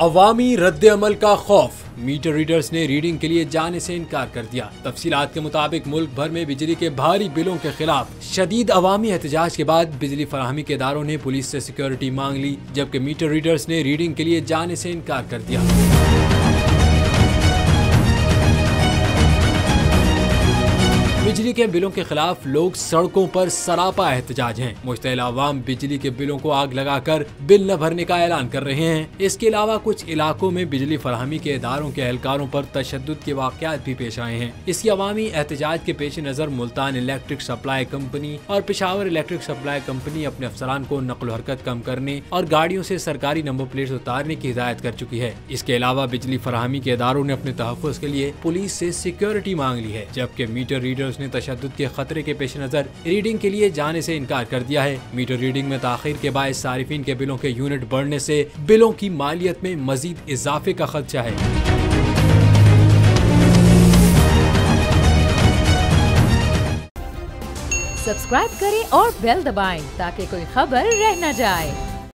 अवामी रद्द-ए-अमल का खौफ, metre readers ने रीडिंग के लिए जाने से इनकार कर दिया। तफसीलात के मुताबिक मुल्क भर में बिजली के भारी बिलों के खिलाफ शदीद अवामी एहतजाज के बाद बिजली फराहमी के इदारों ने पुलिस से सिक्योरिटी मांग ली, जबकि मीटर रीडर्स ने रीडिंग के लिए जाने से इनकार कर दिया। बिजली के बिलों के खिलाफ लोग सड़कों पर सरापा एहतजाज हैं। मुश्तइल अवाम बिजली के बिलों को आग लगाकर बिल न भरने का ऐलान कर रहे हैं। इसके अलावा कुछ इलाकों में बिजली फराहमी के इदारों के एहलकारों पर तशद्दुद के वाक़यात भी पेश आए हैं। इसकी अवामी एहतजाज के पेश नज़र मुल्तान इलेक्ट्रिक सप्लाई कंपनी और पेशावर इलेक्ट्रिक सप्लाई कंपनी अपने अफसरान को नकल हरकत कम करने और गाड़ियों से सरकारी नंबर प्लेट उतारने की हिदायत कर चुकी है। इसके अलावा बिजली फराहमी के इदारों ने अपने तहफ़्फ़ुज़ के लिए पुलिस से सिक्योरिटी मांग ली है, जबकि मीटर रीडर्स ने तशद्दुद के खतरे के पेश नजर रीडिंग के लिए जाने से इनकार कर दिया है। मीटर रीडिंग में ताखीर के बायस सारिफिन के बिलों के यूनिट बढ़ने से बिलों की मालियत में मजीद इजाफे का खदशा है। सब्सक्राइब करें और बेल दबाएं ताकि कोई खबर रह न जाए।